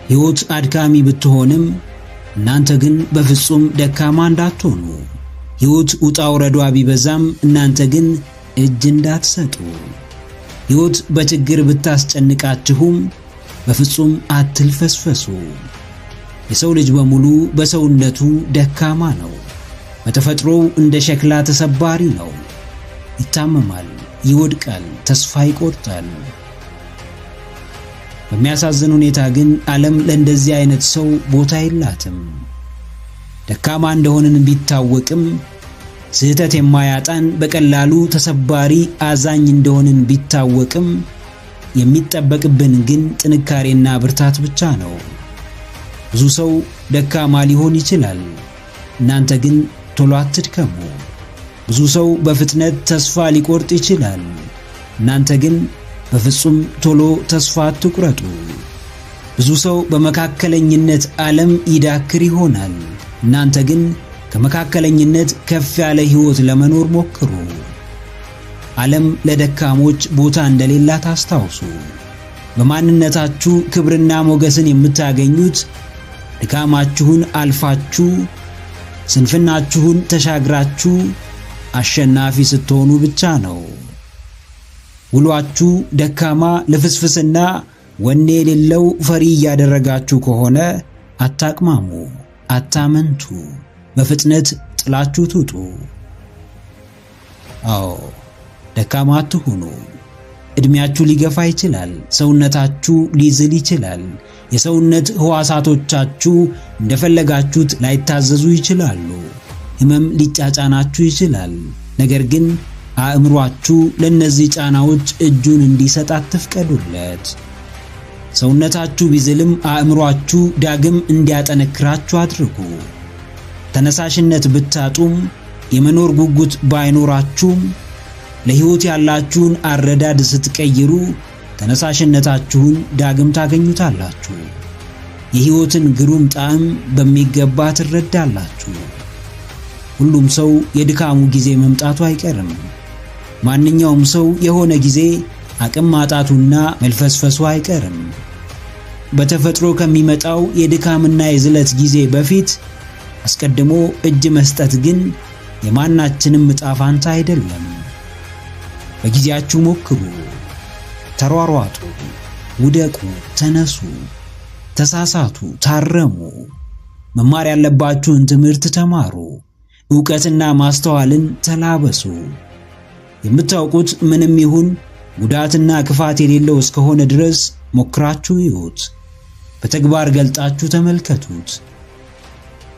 ሕይወት አድካሚ ብትሆንም እናንተ ግን በፍጹም ደካማ እንዳትሆኑ። ሕይወት ውጣ ውረዷ ቢበዛም እናንተ ግን እጅ እንዳትሰጡ። ሕይወት በችግር ብታስጨንቃችሁም በፍጹም አትልፈስፈሱ። የሰው ልጅ በሙሉ በሰውነቱ ደካማ ነው። በተፈጥሮው እንደ ሸክላ ተሰባሪ ነው። ይታመማል፣ ይወድቃል፣ ተስፋ ይቆርጣል። በሚያሳዝን ሁኔታ ግን ዓለም ለእንደዚህ አይነት ሰው ቦታ የላትም። ደካማ እንደሆንን ቢታወቅም ስህተት የማያጣን በቀላሉ ተሰባሪ አዛኝ እንደሆንን ቢታወቅም የሚጠበቅብን ግን ጥንካሬና ብርታት ብቻ ነው። ብዙ ሰው ደካማ ሊሆን ይችላል፣ እናንተ ግን ቶሎ አትድከሙ። ብዙ ሰው በፍጥነት ተስፋ ሊቆርጥ ይችላል፣ እናንተ ግን በፍጹም ቶሎ ተስፋ አትቁረጡ። ብዙ ሰው በመካከለኝነት ዓለም ይዳክር ይሆናል፣ እናንተ ግን ከመካከለኝነት ከፍ ያለ ሕይወት ለመኖር ሞክሩ። ዓለም ለደካሞች ቦታ እንደሌላት አስታውሱ። በማንነታችሁ ክብርና ሞገስን የምታገኙት ድካማችሁን አልፋችሁ ስንፍናችሁን ተሻግራችሁ አሸናፊ ስትሆኑ ብቻ ነው። ውሏችሁ ደካማ፣ ልፍስፍስና ወኔ የሌለው ፈሪ እያደረጋችሁ ከሆነ አታቅማሙ፣ አታመንቱ፣ በፍጥነት ጥላችሁ ትውጡ። አዎ ደካማ አትሁኑ። እድሜያችሁ ሊገፋ ይችላል፣ ሰውነታችሁ ሊዝል ይችላል፣ የሰውነት ሕዋሳቶቻችሁ እንደፈለጋችሁት ላይታዘዙ ይችላሉ፣ ሕመም ሊጫጫናችሁ ይችላል። ነገር ግን አእምሯችሁ ለነዚህ ጫናዎች እጁን እንዲሰጥ አትፍቀዱለት። ሰውነታችሁ ቢዝልም አእምሯችሁ ዳግም እንዲያጠነክራችሁ አድርጉ። ተነሳሽነት ብታጡም የመኖር ጉጉት ባይኖራችሁም ለሕይወት ያላችሁን አረዳድ ስትቀይሩ ተነሳሽነታችሁን ዳግም ታገኙታላችሁ። የሕይወትን ግሩም ጣዕም በሚገባ ትረዳላችሁ። ሁሉም ሰው የድካሙ ጊዜ መምጣቱ አይቀርም። ማንኛውም ሰው የሆነ ጊዜ አቅም ማጣቱና መልፈስፈሱ አይቀርም። በተፈጥሮ ከሚመጣው የድካምና የዝለት ጊዜ በፊት አስቀድሞ እጅ መስጠት ግን የማናችንም ዕጣ ፈንታ አይደለም። በጊዜያችሁ ሞክሩ፣ ተሯሯጡ፣ ውደቁ፣ ተነሱ፣ ተሳሳቱ፣ ታረሙ። መማር ያለባችሁን ትምህርት ተማሩ። ዕውቀትና ማስተዋልን ተላበሱ። የምታውቁት ምንም ይሁን ጉዳትና ክፋት የሌለው እስከሆነ ድረስ ሞክራችሁ ይዩት። በተግባር ገልጣችሁ ተመልከቱት።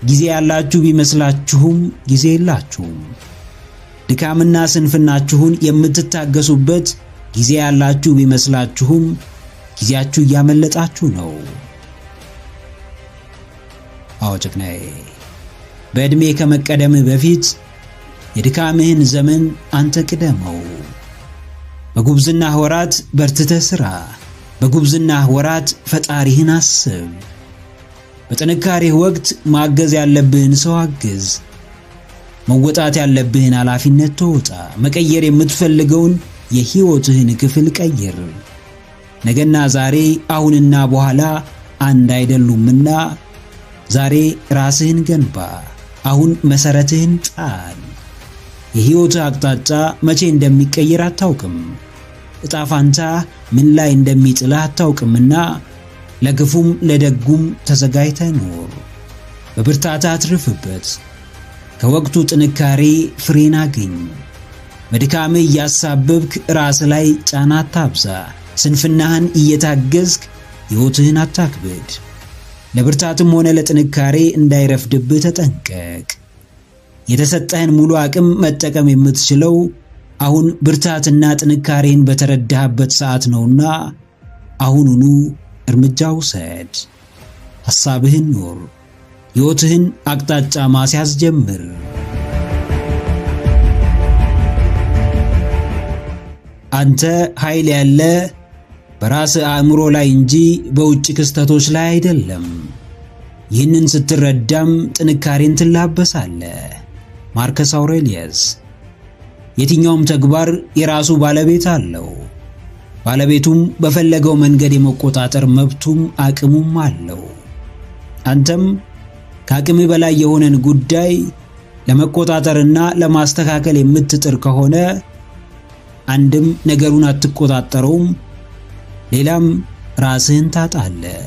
ጊዜ ያላችሁ ቢመስላችሁም ጊዜ የላችሁም። ድካምና ስንፍናችሁን የምትታገሱበት ጊዜ ያላችሁ ቢመስላችሁም ጊዜያችሁ እያመለጣችሁ ነው። አዎ ጀግናዬ፣ በዕድሜ ከመቀደምህ በፊት የድካምህን ዘመን አንተ ቅደመው። በጉብዝናህ ወራት በርትተህ ሥራ። በጉብዝናህ ወራት ፈጣሪህን አስብ። በጥንካሬህ ወቅት ማገዝ ያለብህን ሰው አግዝ። መወጣት ያለብህን ኃላፊነት ተወጣ። መቀየር የምትፈልገውን የሕይወትህን ክፍል ቀይር። ነገና ዛሬ አሁንና በኋላ አንድ አይደሉምና ዛሬ ራስህን ገንባ። አሁን መሰረትህን ጣል። የሕይወትህ አቅጣጫ መቼ እንደሚቀየር አታውቅም። ዕጣ ፋንታ ምን ላይ እንደሚጥልህ አታውቅምና ለክፉም ለደጉም ተዘጋጅተህ ኑር። በብርታትህ አትርፍበት። ከወቅቱ ጥንካሬ ፍሬን አግኝ። በድካምህ እያሳበብክ ራስ ላይ ጫና አታብዛ። ስንፍናህን እየታገዝክ ሕይወትህን አታክብድ። ለብርታትም ሆነ ለጥንካሬ እንዳይረፍድብህ ተጠንቀቅ። የተሰጠህን ሙሉ አቅም መጠቀም የምትችለው አሁን ብርታትና ጥንካሬን በተረዳህበት ሰዓት ነውና አሁኑኑ እርምጃ ውሰድ። ሐሳብህን ኑር። ሕይወትህን አቅጣጫ ማስያዝ ጀምር። አንተ ኃይል ያለ በራስ አእምሮ ላይ እንጂ በውጭ ክስተቶች ላይ አይደለም። ይህንን ስትረዳም ጥንካሬን ትላበሳለህ። ማርከስ አውሬሊየስ። የትኛውም ተግባር የራሱ ባለቤት አለው። ባለቤቱም በፈለገው መንገድ የመቆጣጠር መብቱም አቅሙም አለው። አንተም ከአቅም በላይ የሆነን ጉዳይ ለመቆጣጠርና ለማስተካከል የምትጥር ከሆነ አንድም ነገሩን አትቆጣጠረውም፣ ሌላም ራስህን ታጣለህ።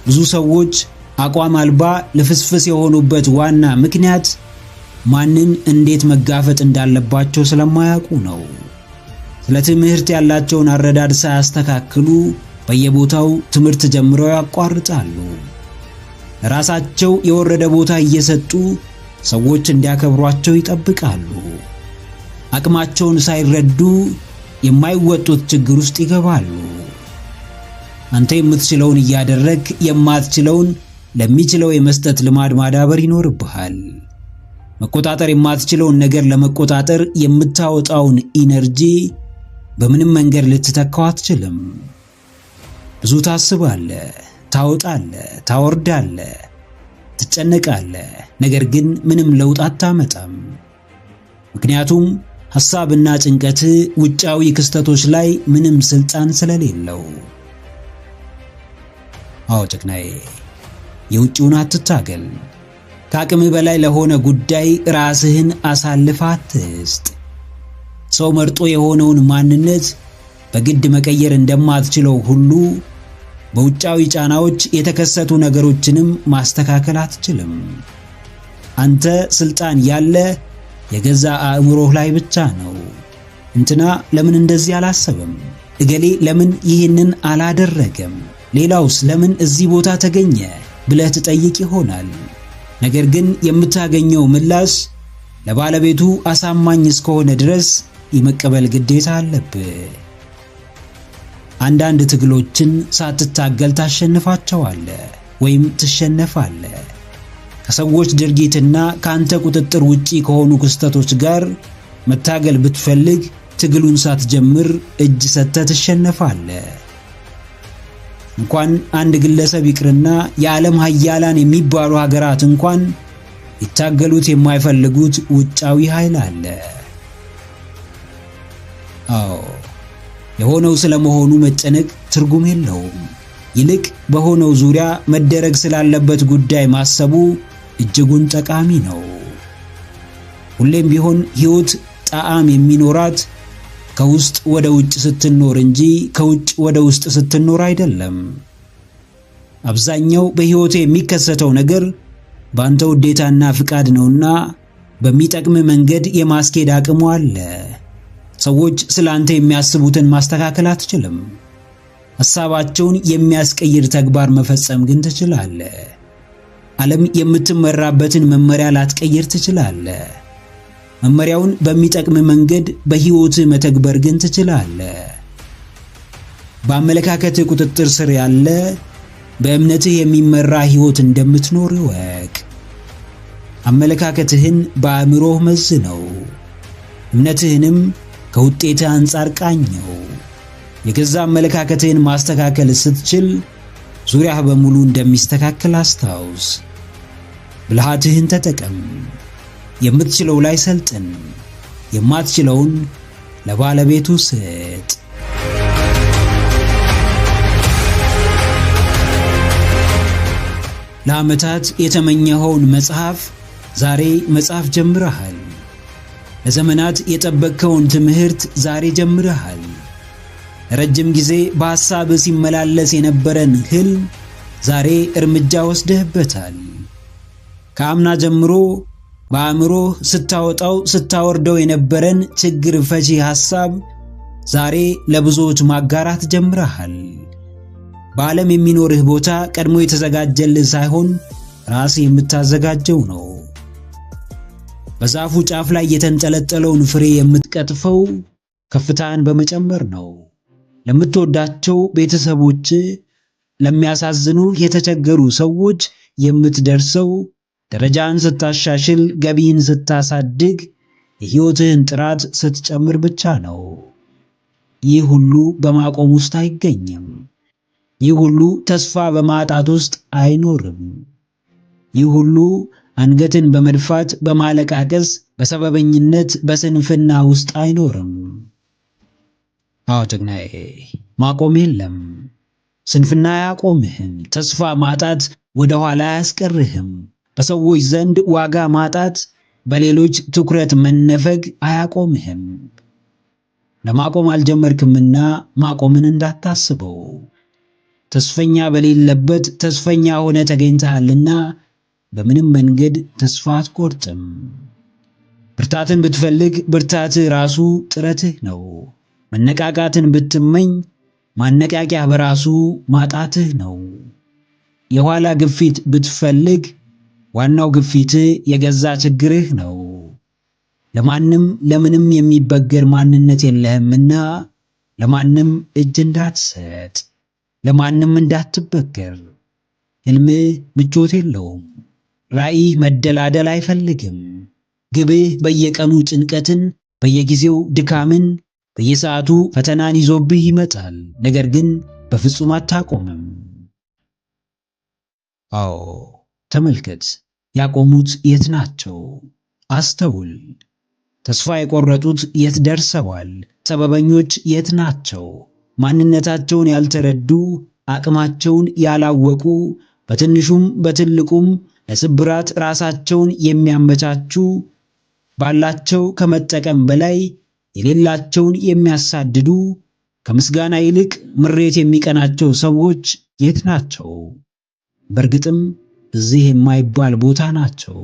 ብዙ ሰዎች አቋም አልባ ልፍስፍስ የሆኑበት ዋና ምክንያት ማንን እንዴት መጋፈጥ እንዳለባቸው ስለማያውቁ ነው። ስለ ትምህርት ያላቸውን አረዳድ ሳያስተካክሉ በየቦታው ትምህርት ጀምረው ያቋርጣሉ። ለራሳቸው የወረደ ቦታ እየሰጡ ሰዎች እንዲያከብሯቸው ይጠብቃሉ። አቅማቸውን ሳይረዱ የማይወጡት ችግር ውስጥ ይገባሉ። አንተ የምትችለውን እያደረግ የማትችለውን ለሚችለው የመስጠት ልማድ ማዳበር ይኖርብሃል። መቆጣጠር የማትችለውን ነገር ለመቆጣጠር የምታወጣውን ኢነርጂ በምንም መንገድ ልትተካው አትችልም። ብዙ ታስባለህ፣ ታወጣለህ፣ ታወርዳለህ፣ ትጨነቃለህ፣ ነገር ግን ምንም ለውጥ አታመጣም። ምክንያቱም ሐሳብና ጭንቀት ውጫዊ ክስተቶች ላይ ምንም ስልጣን ስለሌለው። አዎ ጀግናዬ፣ የውጭውን አትታገል። ከአቅም በላይ ለሆነ ጉዳይ ራስህን አሳልፈህ አትስጥ። ሰው መርጦ የሆነውን ማንነት በግድ መቀየር እንደማትችለው ሁሉ በውጫዊ ጫናዎች የተከሰቱ ነገሮችንም ማስተካከል አትችልም። አንተ ስልጣን ያለ የገዛ አእምሮህ ላይ ብቻ ነው። እንትና ለምን እንደዚህ አላሰበም? እገሌ ለምን ይህንን አላደረገም? ሌላውስ ለምን እዚህ ቦታ ተገኘ ብለህ ትጠይቅ ይሆናል። ነገር ግን የምታገኘው ምላሽ ለባለቤቱ አሳማኝ እስከሆነ ድረስ የመቀበል ግዴታ አለብህ። አንዳንድ ትግሎችን ሳትታገል ታሸንፋቸዋለህ ወይም ትሸነፋለህ። ከሰዎች ድርጊትና ካንተ ቁጥጥር ውጪ ከሆኑ ክስተቶች ጋር መታገል ብትፈልግ ትግሉን ሳትጀምር እጅ ሰጥተህ ትሸነፋለህ። እንኳን አንድ ግለሰብ ይቅርና የዓለም ኃያላን የሚባሉ ሀገራት እንኳን ይታገሉት የማይፈልጉት ውጫዊ ኃይል አለ። አዎ የሆነው ስለመሆኑ መጨነቅ ትርጉም የለውም። ይልቅ በሆነው ዙሪያ መደረግ ስላለበት ጉዳይ ማሰቡ እጅጉን ጠቃሚ ነው። ሁሌም ቢሆን ሕይወት ጣዕም የሚኖራት ከውስጥ ወደ ውጭ ስትኖር እንጂ ከውጭ ወደ ውስጥ ስትኖር አይደለም። አብዛኛው በሕይወት የሚከሰተው ነገር ባንተ ውዴታና ፍቃድ ነውና በሚጠቅም መንገድ የማስኬድ አቅሙ አለ። ሰዎች ስላንተ የሚያስቡትን ማስተካከል አትችልም። ሐሳባቸውን የሚያስቀይር ተግባር መፈጸም ግን ትችላለህ። ዓለም የምትመራበትን መመሪያ ላትቀይር ትችላለህ። መመሪያውን በሚጠቅም መንገድ በሕይወት መተግበር ግን ትችላለህ። በአመለካከት ቁጥጥር ስር ያለ በእምነትህ የሚመራ ሕይወት እንደምትኖር እወቅ። አመለካከትህን በአእምሮህ መዝነው፣ እምነትህንም ከውጤትህ አንጻር ቃኘው። የገዛ አመለካከትህን ማስተካከል ስትችል ዙሪያህ በሙሉ እንደሚስተካከል አስታውስ። ብልሃትህን ተጠቀም። የምትችለው ላይ ሰልጥን፣ የማትችለውን ለባለቤቱ ስጥ። ለዓመታት የተመኘኸውን መጽሐፍ ዛሬ መጻፍ ጀምረሃል። ለዘመናት የጠበቅከውን ትምህርት ዛሬ ጀምረሃል። ረጅም ጊዜ በሐሳብ ሲመላለስ የነበረን ህልም ዛሬ እርምጃ ወስደህበታል። ከአምና ጀምሮ በአእምሮህ ስታወጣው ስታወርደው የነበረን ችግር ፈቺ ሐሳብ ዛሬ ለብዙዎች ማጋራት ጀምረሃል። በዓለም የሚኖርህ ቦታ ቀድሞ የተዘጋጀልህ ሳይሆን ራስህ የምታዘጋጀው ነው። በዛፉ ጫፍ ላይ የተንጠለጠለውን ፍሬ የምትቀጥፈው ከፍታን በመጨመር ነው። ለምትወዳቸው ቤተሰቦች፣ ለሚያሳዝኑ የተቸገሩ ሰዎች የምትደርሰው ደረጃን ስታሻሽል፣ ገቢን ስታሳድግ፣ የሕይወትህን ጥራት ስትጨምር ብቻ ነው። ይህ ሁሉ በማቆም ውስጥ አይገኝም። ይህ ሁሉ ተስፋ በማጣት ውስጥ አይኖርም። ይህ ሁሉ አንገትን በመድፋት በማለቃቀስ በሰበበኝነት በስንፍና ውስጥ አይኖርም። አዎ ጀግናዬ፣ ማቆም የለም። ስንፍና አያቆምህም። ተስፋ ማጣት ወደ ኋላ አያስቀርህም። በሰዎች ዘንድ ዋጋ ማጣት፣ በሌሎች ትኩረት መነፈግ አያቆምህም። ለማቆም አልጀመርክምና ማቆምን እንዳታስበው። ተስፈኛ በሌለበት ተስፈኛ ሆነ ተገኝተሃልና በምንም መንገድ ተስፋ አትቆርጥም። ብርታትን ብትፈልግ ብርታትህ ራሱ ጥረትህ ነው። መነቃቃትን ብትመኝ ማነቃቂያ በራሱ ማጣትህ ነው። የኋላ ግፊት ብትፈልግ ዋናው ግፊትህ የገዛ ችግርህ ነው። ለማንም ለምንም የሚበገር ማንነት የለህምና ለማንም እጅ እንዳትሰጥ፣ ለማንም እንዳትበገር። ሕልምህ ምቾት የለውም። ራዕይህ መደላደል አይፈልግም። ግብህ በየቀኑ ጭንቀትን፣ በየጊዜው ድካምን፣ በየሰዓቱ ፈተናን ይዞብህ ይመጣል። ነገር ግን በፍጹም አታቆምም። አዎ ተመልከት፣ ያቆሙት የት ናቸው? አስተውል። ተስፋ የቆረጡት የት ደርሰዋል? ሰበበኞች የት ናቸው? ማንነታቸውን ያልተረዱ፣ አቅማቸውን ያላወቁ፣ በትንሹም በትልቁም ለስብራት ራሳቸውን የሚያመቻቹ፣ ባላቸው ከመጠቀም በላይ የሌላቸውን የሚያሳድዱ፣ ከምስጋና ይልቅ ምሬት የሚቀናቸው ሰዎች የት ናቸው? በእርግጥም እዚህ የማይባል ቦታ ናቸው።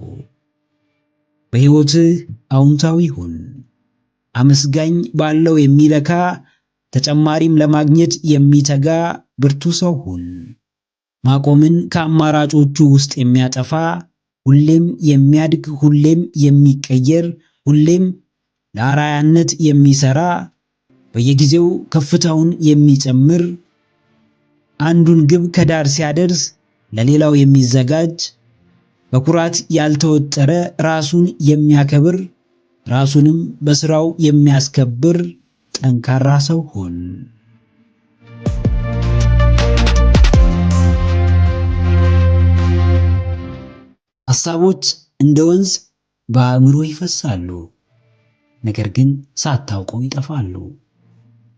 በሕይወትህ አዎንታዊ ሁን። አመስጋኝ ባለው የሚለካ፣ ተጨማሪም ለማግኘት የሚተጋ ብርቱ ሰው ሁን። ማቆምን ከአማራጮቹ ውስጥ የሚያጠፋ፣ ሁሌም የሚያድግ፣ ሁሌም የሚቀየር፣ ሁሌም ለአርአያነት የሚሰራ፣ በየጊዜው ከፍታውን የሚጨምር፣ አንዱን ግብ ከዳር ሲያደርስ ለሌላው የሚዘጋጅ፣ በኩራት ያልተወጠረ፣ ራሱን የሚያከብር፣ ራሱንም በስራው የሚያስከብር ጠንካራ ሰው ሁን። ሐሳቦች እንደ ወንዝ በአእምሮ ይፈሳሉ፣ ነገር ግን ሳታውቀው ይጠፋሉ።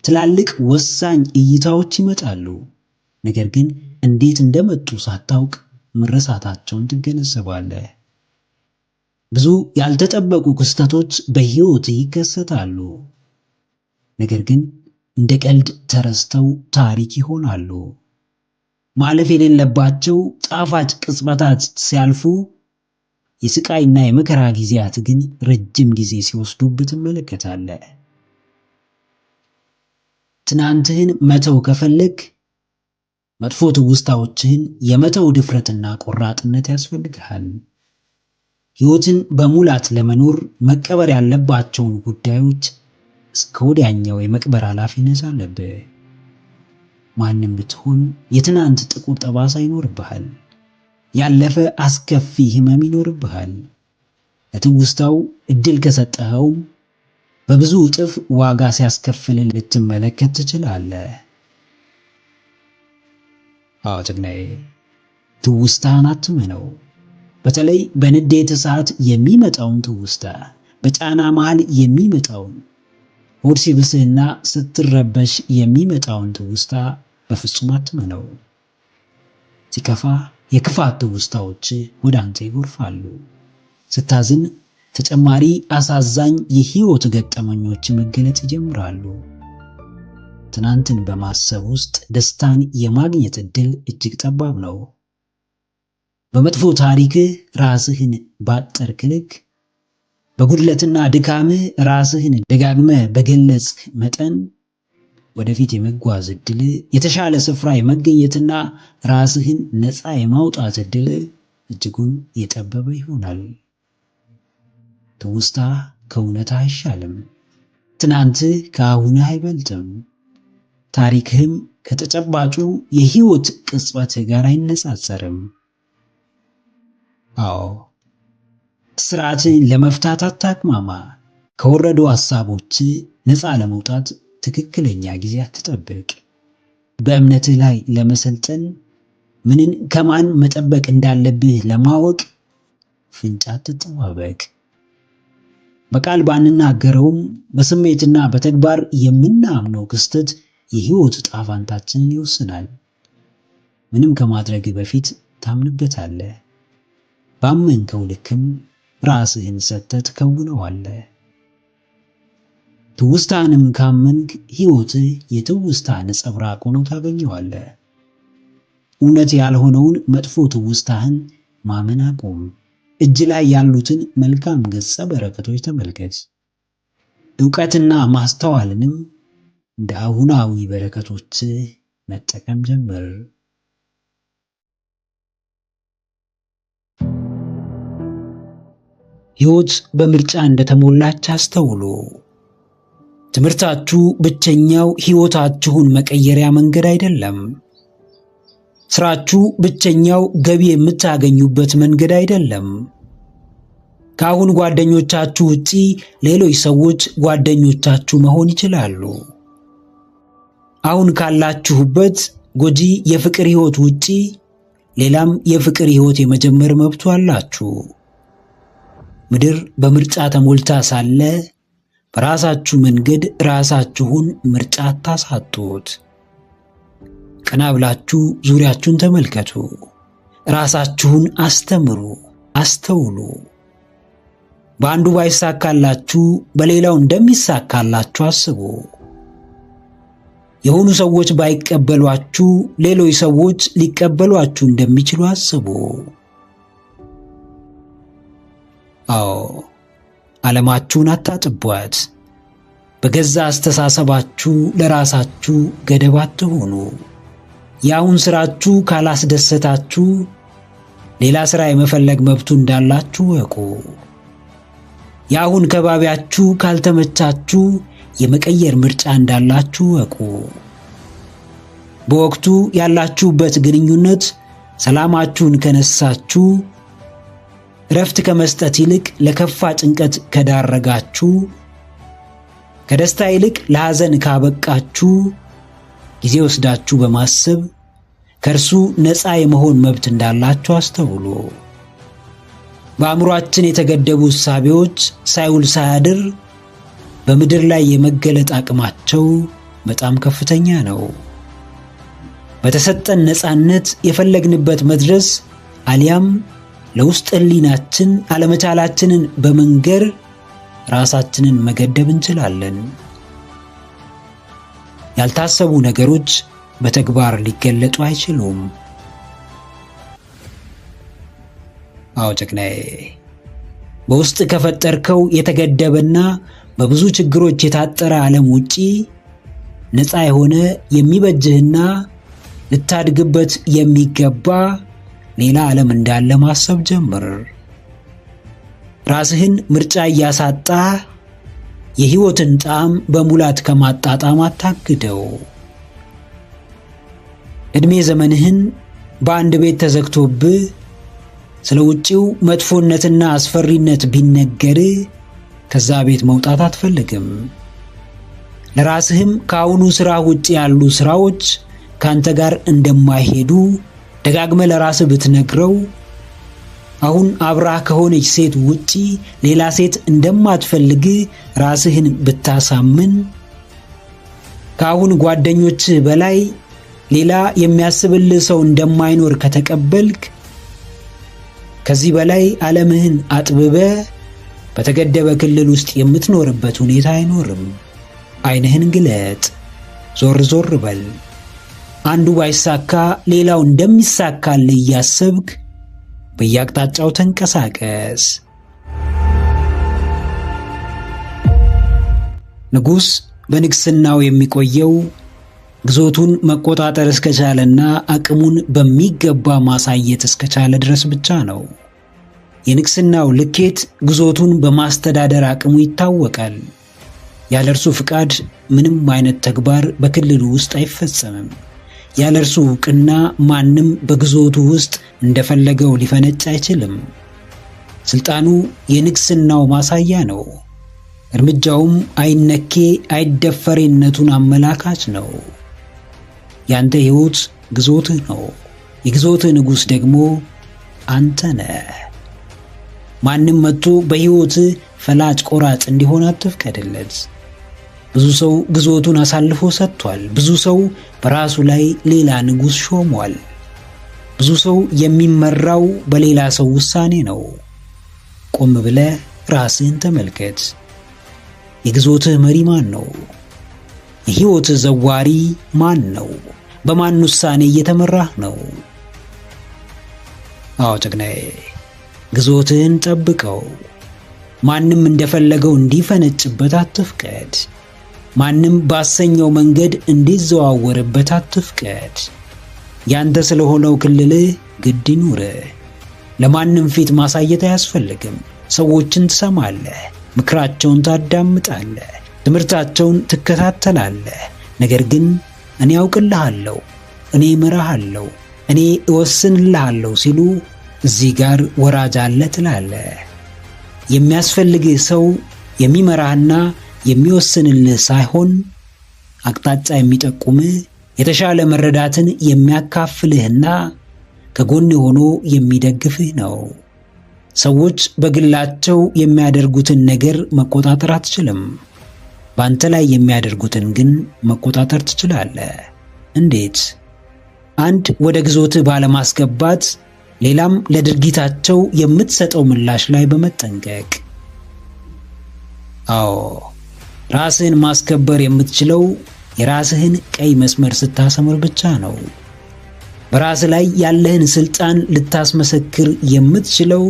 ትላልቅ ወሳኝ እይታዎች ይመጣሉ፣ ነገር ግን እንዴት እንደመጡ ሳታውቅ መረሳታቸውን ትገነዘባለህ። ብዙ ያልተጠበቁ ክስተቶች በሕይወት ይከሰታሉ፣ ነገር ግን እንደ ቀልድ ተረስተው ታሪክ ይሆናሉ። ማለፍ የሌለባቸው ጣፋጭ ቅጽበታት ሲያልፉ፣ የስቃይና የመከራ ጊዜያት ግን ረጅም ጊዜ ሲወስዱብህ ትመለከታለህ። ትናንትህን መተው ከፈለግ መጥፎ ትውስታዎችህን የመተው ድፍረትና ቆራጥነት ያስፈልግሃል። ሕይወትን በሙላት ለመኖር መቀበር ያለባቸውን ጉዳዮች እስከ ወዲያኛው የመቅበር ኃላፊነት አለብህ። ማንም ብትሆን የትናንት ጥቁር ጠባሳ ይኖርብሃል። ያለፈ አስከፊ ሕመም ይኖርብሃል። ለትውስታው ዕድል ከሰጠኸው በብዙ እጥፍ ዋጋ ሲያስከፍልህ ልትመለከት ትችላለህ። አዎ ጀግናዬ፣ ትውስታህን አትመነው። በተለይ በንዴት እሳት የሚመጣውን ትውስታ፣ በጫና መሃል የሚመጣውን፣ ሆድ ሲብስህና ስትረበሽ የሚመጣውን ትውስታ በፍጹም አትመነው። ሲከፋ የክፋት ትውስታዎች ወደ አንተ ይጎርፋሉ። ስታዝን ተጨማሪ አሳዛኝ የሕይወት ገጠመኞች መገለጥ ይጀምራሉ። ትናንትን በማሰብ ውስጥ ደስታን የማግኘት ዕድል እጅግ ጠባብ ነው። በመጥፎ ታሪክህ ራስህን ባጠርክ ልክ፣ በጉድለትና ድካምህ ራስህን ደጋግመህ በገለጽክ መጠን ወደፊት የመጓዝ ዕድል፣ የተሻለ ስፍራ የመገኘትና ራስህን ነፃ የማውጣት ዕድል እጅጉን የጠበበ ይሆናል። ትውስታ ከእውነት አይሻልም። ትናንትህ ከአሁንህ አይበልጥም። ታሪክህም ከተጨባጩ የሕይወት ቅጽበትህ ጋር አይነጻጸርም። አዎ ስርዓትን ለመፍታት አታቅማማ። ከወረዱ ሐሳቦች ነፃ ለመውጣት ትክክለኛ ጊዜ አትጠብቅ። በእምነትህ ላይ ለመሰልጠን፣ ምንን ከማን መጠበቅ እንዳለብህ ለማወቅ ፍንጭ አትጠባበቅ። በቃል ባንናገረውም በስሜትና በተግባር የምናምነው ክስተት የህይወት ዕጣ ፈንታችንን ይወስናል። ምንም ከማድረግ በፊት ታምንበታለህ። ባመንከው ልክም ራስህን ሰጥተህ ትከውነዋለህ። ትውስታንም ካመንክ ህይወትህ የትውስታ ነጸብራቅ ሆኖ ታገኘዋለህ። እውነት ያልሆነውን መጥፎ ትውስታህን ማመን አቁም። እጅ ላይ ያሉትን መልካም ገጸ በረከቶች ተመልከት። ዕውቀትና ማስተዋልንም እንደ አሁናዊ በረከቶች መጠቀም ጀምር። ሕይወት በምርጫ እንደተሞላች አስተውሉ። ትምህርታችሁ ብቸኛው ሕይወታችሁን መቀየሪያ መንገድ አይደለም። ስራችሁ ብቸኛው ገቢ የምታገኙበት መንገድ አይደለም። ከአሁን ጓደኞቻችሁ ውጪ ሌሎች ሰዎች ጓደኞቻችሁ መሆን ይችላሉ። አሁን ካላችሁበት ጎጂ የፍቅር ሕይወት ውጪ ሌላም የፍቅር ሕይወት የመጀመር መብቱ አላችሁ። ምድር በምርጫ ተሞልታ ሳለ በራሳችሁ መንገድ ራሳችሁን ምርጫ አታሳጡት። ቀና ብላችሁ ዙሪያችሁን ተመልከቱ። ራሳችሁን አስተምሩ፣ አስተውሉ። በአንዱ ባይሳካላችሁ በሌላው እንደሚሳካላችሁ አስቡ። የሆኑ ሰዎች ባይቀበሏችሁ ሌሎች ሰዎች ሊቀበሏችሁ እንደሚችሉ አስቡ። አዎ፣ ዓለማችሁን አታጥቧት። በገዛ አስተሳሰባችሁ ለራሳችሁ ገደብ አትሁኑ። የአሁን ስራችሁ ካላስደሰታችሁ ሌላ ስራ የመፈለግ መብቱ እንዳላችሁ እወቁ። የአሁን ከባቢያችሁ ካልተመቻችሁ የመቀየር ምርጫ እንዳላችሁ እወቁ። በወቅቱ ያላችሁበት ግንኙነት ሰላማችሁን ከነሳችሁ፣ እረፍት ከመስጠት ይልቅ ለከፋ ጭንቀት ከዳረጋችሁ፣ ከደስታ ይልቅ ለሐዘን ካበቃችሁ ጊዜ ወስዳችሁ በማሰብ ከእርሱ ነፃ የመሆን መብት እንዳላችሁ አስተውሉ። በአእምሮአችን የተገደቡ እሳቤዎች ሳይውል ሳያድር በምድር ላይ የመገለጥ አቅማቸው በጣም ከፍተኛ ነው። በተሰጠን ነፃነት የፈለግንበት መድረስ አሊያም ለውስጥ ሕሊናችን አለመቻላችንን በመንገር ራሳችንን መገደብ እንችላለን። ያልታሰቡ ነገሮች በተግባር ሊገለጡ አይችሉም። አዎ ጀግናዬ፣ በውስጥ ከፈጠርከው የተገደበና በብዙ ችግሮች የታጠረ ዓለም ውጪ ነፃ የሆነ የሚበጅህና ልታድግበት የሚገባ ሌላ ዓለም እንዳለ ማሰብ ጀምር። ራስህን ምርጫ እያሳጣ የሕይወትን ጣዕም በሙላት ከማጣጣም አታግደው። ዕድሜ ዘመንህን በአንድ ቤት ተዘግቶብህ ስለ ውጪው መጥፎነትና አስፈሪነት ቢነገርህ ከዛ ቤት መውጣት አትፈልግም። ለራስህም ከአሁኑ ሥራ ውጪ ያሉ ሥራዎች ካንተ ጋር እንደማይሄዱ ደጋግመህ ለራስህ ብትነግረው፣ አሁን አብራህ ከሆነች ሴት ውጪ ሌላ ሴት እንደማትፈልግ ራስህን ብታሳምን፣ ከአሁን ጓደኞችህ በላይ ሌላ የሚያስብልህ ሰው እንደማይኖር ከተቀበልክ፣ ከዚህ በላይ ዓለምህን አጥብበህ በተገደበ ክልል ውስጥ የምትኖርበት ሁኔታ አይኖርም። ዓይንህን ግለጥ፣ ዞር ዞር በል። አንዱ ባይሳካ ሌላው እንደሚሳካልህ እያሰብክ በየአቅጣጫው ተንቀሳቀስ። ንጉሥ በንግስናው የሚቆየው ግዞቱን መቆጣጠር እስከቻለና አቅሙን በሚገባ ማሳየት እስከቻለ ድረስ ብቻ ነው። የንግስናው ልኬት ግዞቱን በማስተዳደር አቅሙ ይታወቃል። ያለ እርሱ ፍቃድ ምንም አይነት ተግባር በክልሉ ውስጥ አይፈጸምም። ያለ እርሱ ዕውቅና ማንም በግዞቱ ውስጥ እንደፈለገው ሊፈነጭ አይችልም። ስልጣኑ የንግስናው ማሳያ ነው። እርምጃውም አይነኬ አይደፈሬነቱን አመላካች ነው። ያንተ ሕይወት ግዞትህ ነው። የግዞትህ ንጉሥ ደግሞ አንተ ነህ። ማንም መጥቶ በሕይወት ፈላጭ ቆራጭ እንዲሆን አትፍቀድለት። ብዙ ሰው ግዞቱን አሳልፎ ሰጥቷል። ብዙ ሰው በራሱ ላይ ሌላ ንጉሥ ሾሟል። ብዙ ሰው የሚመራው በሌላ ሰው ውሳኔ ነው። ቆም ብለህ ራስህን ተመልከት። የግዞትህ መሪ ማን ነው? የሕይወትህ ዘዋሪ ማን ነው? በማን ውሳኔ እየተመራህ ነው? አዎ ጀግናዬ፣ ግዞትህን ጠብቀው። ማንም እንደፈለገው እንዲፈነጭበት አትፍቀድ። ማንም ባሰኘው መንገድ እንዲዘዋወርበት አትፍቀድ። ያንተ ስለሆነው ክልልህ ግድ ይኑርህ። ለማንም ፊት ማሳየት አያስፈልግም። ሰዎችን ትሰማለህ፣ ምክራቸውን ታዳምጣለህ፣ ትምህርታቸውን ትከታተላለህ። ነገር ግን እኔ አውቅልሃለሁ፣ እኔ እመራሃለሁ፣ እኔ እወስንልሃለሁ ሲሉ እዚህ ጋር ወራጅ አለ ትላለህ። የሚያስፈልግህ ሰው የሚመራህና የሚወስንልህ ሳይሆን አቅጣጫ የሚጠቁምህ የተሻለ መረዳትን የሚያካፍልህና ከጎን ሆኖ የሚደግፍህ ነው። ሰዎች በግላቸው የሚያደርጉትን ነገር መቆጣጠር አትችልም። በአንተ ላይ የሚያደርጉትን ግን መቆጣጠር ትችላለህ። እንዴት? አንድ ወደ ግዞትህ ባለማስገባት፣ ሌላም ለድርጊታቸው የምትሰጠው ምላሽ ላይ በመጠንቀቅ። አዎ፣ ራስህን ማስከበር የምትችለው የራስህን ቀይ መስመር ስታሰምር ብቻ ነው። በራስህ ላይ ያለህን ስልጣን ልታስመሰክር የምትችለው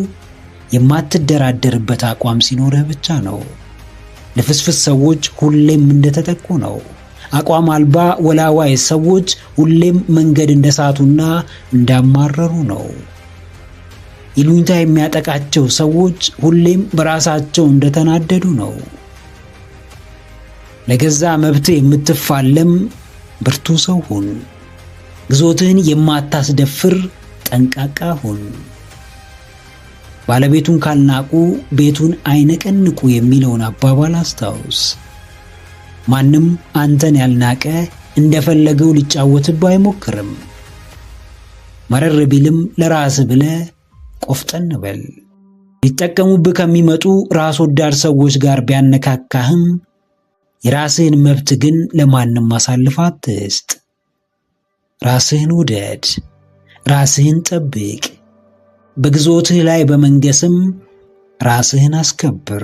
የማትደራደርበት አቋም ሲኖርህ ብቻ ነው። ልፍስፍስ ሰዎች ሁሌም እንደተጠቁ ነው። አቋም አልባ ወላዋይ ሰዎች ሁሌም መንገድ እንደሳቱና እንዳማረሩ ነው። ይሉኝታ የሚያጠቃቸው ሰዎች ሁሌም በራሳቸው እንደተናደዱ ነው። ለገዛ መብት የምትፋለም ብርቱ ሰው ሁን። ግዞትህን የማታስደፍር ጠንቃቃ ሁን። ባለቤቱን ካልናቁ ቤቱን አይነቀንቁ የሚለውን አባባል አስታውስ። ማንም አንተን ያልናቀ እንደፈለገው ሊጫወትብህ አይሞክርም። መረር ቢልም ለራስህ ብለህ ቆፍጠን በል። ሊጠቀሙብህ ከሚመጡ ራስ ወዳድ ሰዎች ጋር ቢያነካካህም የራስህን መብት ግን ለማንም አሳልፈህ አትስጥ። ራስህን ውደድ፣ ራስህን ጠብቅ። በግዞትህ ላይ በመንገስም ራስህን አስከብር።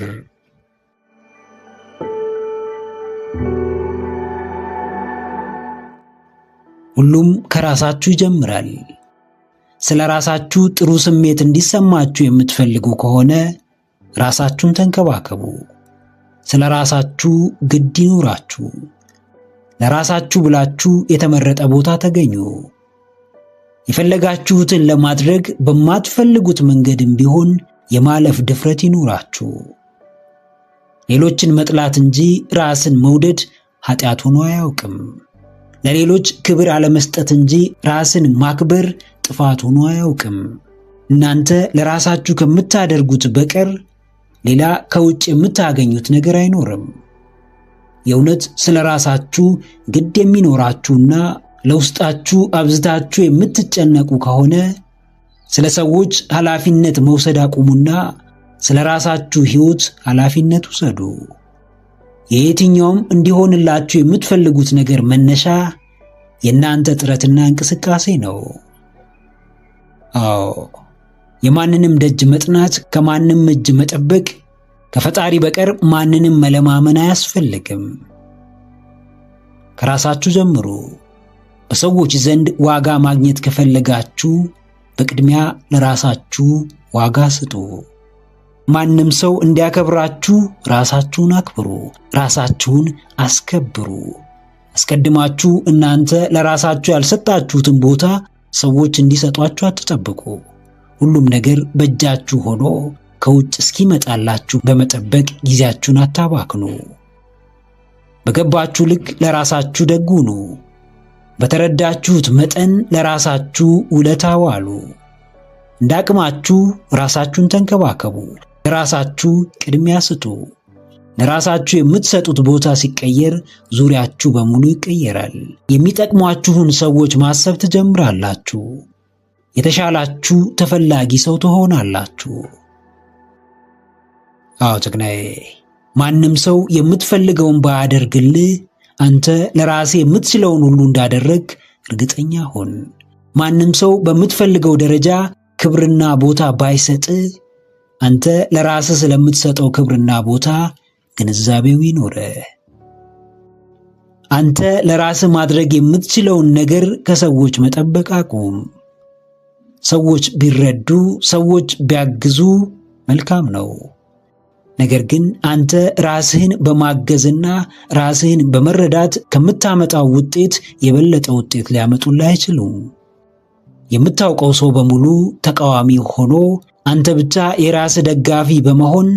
ሁሉም ከራሳችሁ ይጀምራል። ስለ ራሳችሁ ጥሩ ስሜት እንዲሰማችሁ የምትፈልጉ ከሆነ ራሳችሁን ተንከባከቡ። ስለ ራሳችሁ ግድ ይኑራችሁ። ለራሳችሁ ብላችሁ የተመረጠ ቦታ ተገኙ። የፈለጋችሁትን ለማድረግ በማትፈልጉት መንገድም ቢሆን የማለፍ ድፍረት ይኑራችሁ። ሌሎችን መጥላት እንጂ ራስን መውደድ ኃጢአት ሆኖ አያውቅም። ለሌሎች ክብር አለመስጠት እንጂ ራስን ማክበር ጥፋት ሆኖ አያውቅም። እናንተ ለራሳችሁ ከምታደርጉት በቀር ሌላ ከውጭ የምታገኙት ነገር አይኖርም። የእውነት ስለ ራሳችሁ ግድ የሚኖራችሁና ለውስጣችሁ አብዝታችሁ የምትጨነቁ ከሆነ ስለ ሰዎች ኃላፊነት መውሰድ አቁሙና ስለ ራሳችሁ ሕይወት ኃላፊነት ውሰዱ። የየትኛውም እንዲሆንላችሁ የምትፈልጉት ነገር መነሻ የእናንተ ጥረትና እንቅስቃሴ ነው። አዎ፣ የማንንም ደጅ መጥናት፣ ከማንም እጅ መጠበቅ፣ ከፈጣሪ በቀር ማንንም መለማመን አያስፈልግም። ከራሳችሁ ጀምሩ። በሰዎች ዘንድ ዋጋ ማግኘት ከፈለጋችሁ በቅድሚያ ለራሳችሁ ዋጋ ስጡ። ማንም ሰው እንዲያከብራችሁ ራሳችሁን አክብሩ፣ ራሳችሁን አስከብሩ። አስቀድማችሁ እናንተ ለራሳችሁ ያልሰጣችሁትን ቦታ ሰዎች እንዲሰጧችሁ አትጠብቁ። ሁሉም ነገር በእጃችሁ ሆኖ ከውጭ እስኪመጣላችሁ በመጠበቅ ጊዜያችሁን አታባክኑ። በገባችሁ ልክ ለራሳችሁ ደግ ሁኑ። በተረዳችሁት መጠን ለራሳችሁ ውለታ ዋሉ። እንዳቅማችሁ ራሳችሁን ተንከባከቡ። ለራሳችሁ ቅድሚያ ስጡ። ለራሳችሁ የምትሰጡት ቦታ ሲቀየር ዙሪያችሁ በሙሉ ይቀየራል። የሚጠቅሟችሁን ሰዎች ማሰብ ትጀምራላችሁ። የተሻላችሁ ተፈላጊ ሰው ትሆናላችሁ። አዎ ጀግናዬ፣ ማንም ሰው የምትፈልገውን ባያደርግልህ አንተ ለራስህ የምትችለውን ሁሉ እንዳደረግ እርግጠኛ ሁን። ማንም ሰው በምትፈልገው ደረጃ ክብርና ቦታ ባይሰጥ አንተ ለራስህ ስለምትሰጠው ክብርና ቦታ ግንዛቤው ይኖርህ። አንተ ለራስህ ማድረግ የምትችለውን ነገር ከሰዎች መጠበቅ አቁም። ሰዎች ቢረዱ፣ ሰዎች ቢያግዙ መልካም ነው። ነገር ግን አንተ ራስህን በማገዝና ራስህን በመረዳት ከምታመጣው ውጤት የበለጠ ውጤት ሊያመጡልህ አይችሉም። የምታውቀው ሰው በሙሉ ተቃዋሚ ሆኖ አንተ ብቻ የራስህ ደጋፊ በመሆን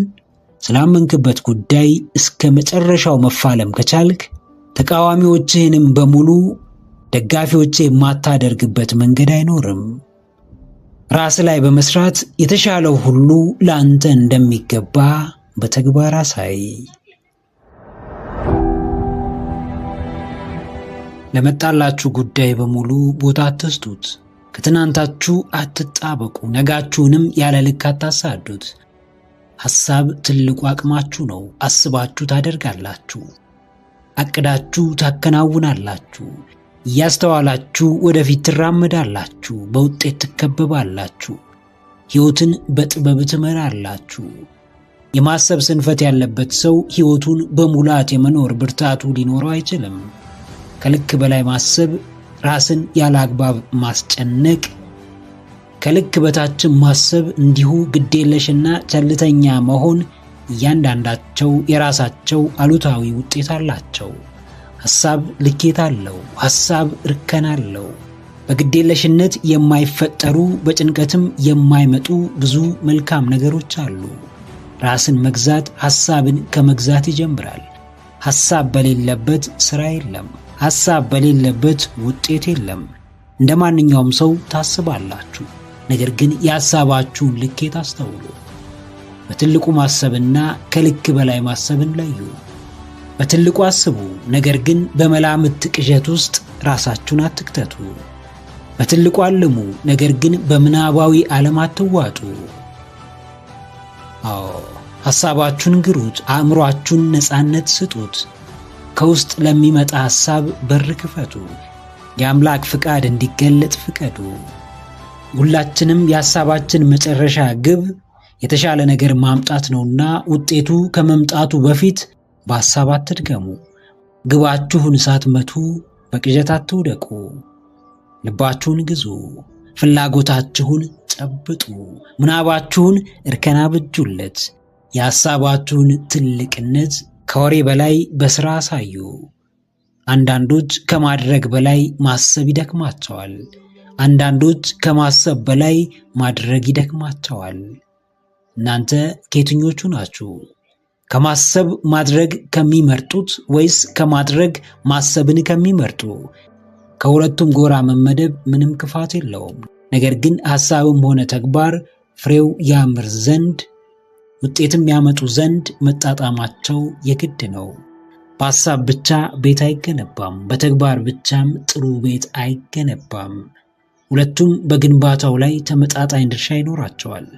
ስላመንክበት ጉዳይ እስከ መጨረሻው መፋለም ከቻልክ ተቃዋሚዎችህንም በሙሉ ደጋፊዎች የማታደርግበት መንገድ አይኖርም። ራስ ላይ በመስራት የተሻለው ሁሉ ለአንተ እንደሚገባ በተግባር አሳይ። ለመጣላችሁ ጉዳይ በሙሉ ቦታ አትስጡት። ከትናንታችሁ አትጣበቁ። ነጋችሁንም ያለ ልክ አታሳዱት። ሐሳብ ትልቁ አቅማችሁ ነው። አስባችሁ ታደርጋላችሁ። አቅዳችሁ ታከናውናላችሁ። እያስተዋላችሁ ወደፊት ትራመዳላችሁ። በውጤት ትከበባላችሁ። ሕይወትን በጥበብ ትመራላችሁ። የማሰብ ስንፈት ያለበት ሰው ሕይወቱን በሙላት የመኖር ብርታቱ ሊኖረው አይችልም። ከልክ በላይ ማሰብ፣ ራስን ያለ አግባብ ማስጨነቅ፣ ከልክ በታችም ማሰብ እንዲሁ ግዴለሽና ቸልተኛ መሆን እያንዳንዳቸው የራሳቸው አሉታዊ ውጤት አላቸው። ሐሳብ ልኬት አለው። ሐሳብ እርከን አለው። በግዴለሽነት የማይፈጠሩ በጭንቀትም የማይመጡ ብዙ መልካም ነገሮች አሉ። ራስን መግዛት ሐሳብን ከመግዛት ይጀምራል። ሐሳብ በሌለበት ሥራ የለም። ሐሳብ በሌለበት ውጤት የለም። እንደ ማንኛውም ሰው ታስባላችሁ፣ ነገር ግን የሐሳባችሁን ልኬት አስተውሉ። በትልቁ ማሰብና ከልክ በላይ ማሰብን ለዩ። በትልቁ አስቡ፣ ነገር ግን በመላምት ቅዠት ውስጥ ራሳችሁን አትክተቱ። በትልቁ አልሙ፣ ነገር ግን በምናባዊ ዓለም አትዋጡ። ሐሳባችሁን ግሩት፣ አእምሮአችሁን ነፃነት ስጡት። ከውስጥ ለሚመጣ ሐሳብ በር ክፈቱ። የአምላክ ፍቃድ እንዲገለጥ ፍቀዱ። ሁላችንም የሐሳባችን መጨረሻ ግብ የተሻለ ነገር ማምጣት ነውና ውጤቱ ከመምጣቱ በፊት በሐሳብ አትድገሙ። ግባችሁን ሳትመቱ በቅዠት አትውደቁ። ልባችሁን ግዙ። ፍላጎታችሁን ጨብጡ። ምናባችሁን እርከን አብጁለት። የሐሳባችሁን ትልቅነት ከወሬ በላይ በሥራ አሳዩ። አንዳንዶች ከማድረግ በላይ ማሰብ ይደክማቸዋል። አንዳንዶች ከማሰብ በላይ ማድረግ ይደክማቸዋል። እናንተ ከየትኞቹ ናችሁ? ከማሰብ ማድረግ ከሚመርጡት ወይስ ከማድረግ ማሰብን ከሚመርጡ? ከሁለቱም ጎራ መመደብ ምንም ክፋት የለውም። ነገር ግን ሐሳብም ሆነ ተግባር ፍሬው ያምር ዘንድ ውጤትም ያመጡ ዘንድ መጣጣማቸው የግድ ነው። በሐሳብ ብቻ ቤት አይገነባም፣ በተግባር ብቻም ጥሩ ቤት አይገነባም። ሁለቱም በግንባታው ላይ ተመጣጣኝ ድርሻ ይኖራቸዋል።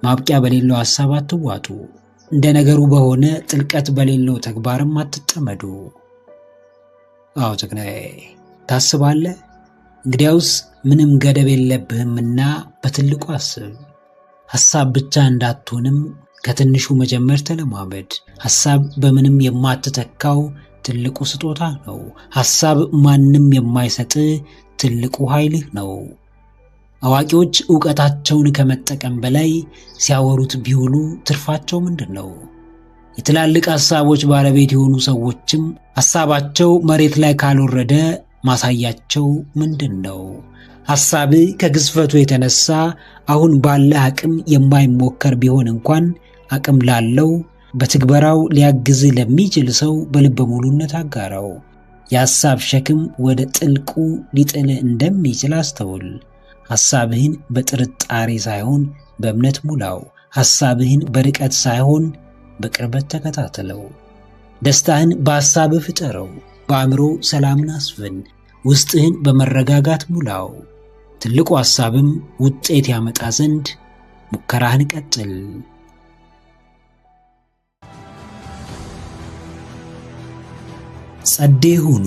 ማብቂያ በሌለው ሐሳብ አትዋጡ። እንደ ነገሩ በሆነ ጥልቀት በሌለው ተግባርም አትጠመዱ። አዎ ጀግናዬ፣ ታስባለህ? እንግዲያውስ ምንም ገደብ የለብህምና በትልቁ አስብ። ሐሳብ ብቻ እንዳትሆንም ከትንሹ መጀመር ተለማመድ። ሐሳብ በምንም የማትተካው ትልቁ ስጦታ ነው። ሐሳብ ማንም የማይሰጥ ትልቁ ኃይልህ ነው። አዋቂዎች ዕውቀታቸውን ከመጠቀም በላይ ሲያወሩት ቢውሉ ትርፋቸው ምንድን ነው? የትላልቅ ሐሳቦች ባለቤት የሆኑ ሰዎችም ሐሳባቸው መሬት ላይ ካልወረደ ማሳያቸው ምንድን ነው? ሐሳብ ከግዝፈቱ የተነሳ አሁን ባለ አቅም የማይሞከር ቢሆን እንኳን አቅም ላለው በትግበራው ሊያግዝ ለሚችል ሰው በልበ ሙሉነት አጋራው። የሐሳብ ሸክም ወደ ጥልቁ ሊጥል እንደሚችል አስተውል። ሐሳብህን በጥርጣሬ ሳይሆን በእምነት ሙላው። ሐሳብህን በርቀት ሳይሆን በቅርበት ተከታተለው። ደስታህን በሐሳብህ ፍጠረው። በአእምሮ ሰላምን አስፍን። ውስጥህን በመረጋጋት ሙላው። ትልቁ ሐሳብም ውጤት ያመጣ ዘንድ ሙከራህን ቀጥል። ጸዴ ሁኑ፣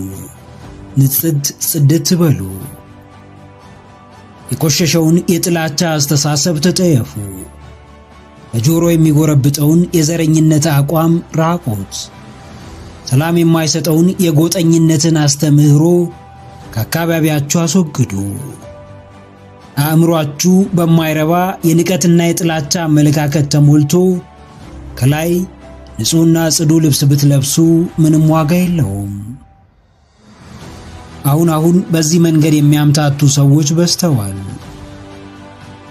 ጽድት በሉ። የቆሸሸውን የጥላቻ አስተሳሰብ ተጠየፉ። ለጆሮ የሚጎረብጠውን የዘረኝነት አቋም ራቁት። ሰላም የማይሰጠውን የጎጠኝነትን አስተምህሮ ከአካባቢያችሁ አስወግዱ። አእምሯችሁ በማይረባ የንቀትና የጥላቻ አመለካከት ተሞልቶ ከላይ ንጹህና ጽዱ ልብስ ብትለብሱ ምንም ዋጋ የለውም። አሁን በዚህ መንገድ የሚያምታቱ ሰዎች በዝተዋል።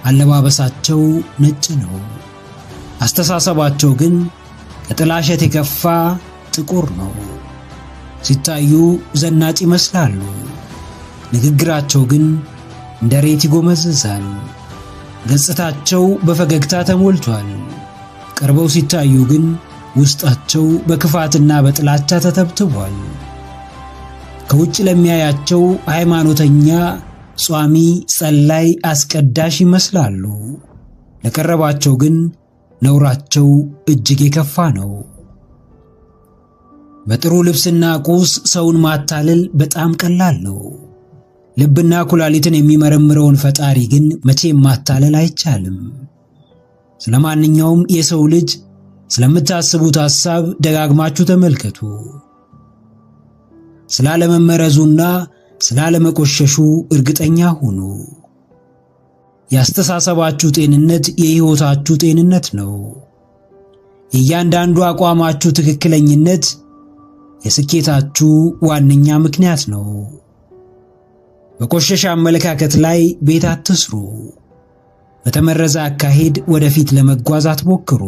አለባበሳቸው ነጭ ነው፣ አስተሳሰባቸው ግን ከጥላሸት የከፋ ጥቁር ነው። ሲታዩ ዘናጭ ይመስላሉ፣ ንግግራቸው ግን እንደ ሬት ይጎመዝዛል። ገጽታቸው በፈገግታ ተሞልቷል። ቀርበው ሲታዩ ግን ውስጣቸው በክፋትና በጥላቻ ተተብትቧል። ከውጭ ለሚያያቸው ሃይማኖተኛ፣ ጿሚ፣ ጸላይ፣ አስቀዳሽ ይመስላሉ። ለቀረባቸው ግን ነውራቸው እጅግ የከፋ ነው። በጥሩ ልብስና ቁስ ሰውን ማታለል በጣም ቀላል ነው። ልብና ኩላሊትን የሚመረምረውን ፈጣሪ ግን መቼም ማታለል አይቻልም። ስለማንኛውም የሰው ልጅ ስለምታስቡት ሐሳብ ደጋግማችሁ ተመልከቱ። ስላለመመረዙና ስላለመቆሸሹ እርግጠኛ ሁኑ። ያስተሳሰባችሁ ጤንነት የሕይወታችሁ ጤንነት ነው። የእያንዳንዱ አቋማችሁ ትክክለኝነት የስኬታችሁ ዋነኛ ምክንያት ነው። በቆሸሸ አመለካከት ላይ ቤት አትስሩ። በተመረዘ አካሄድ ወደፊት ለመጓዝ አትሞክሩ።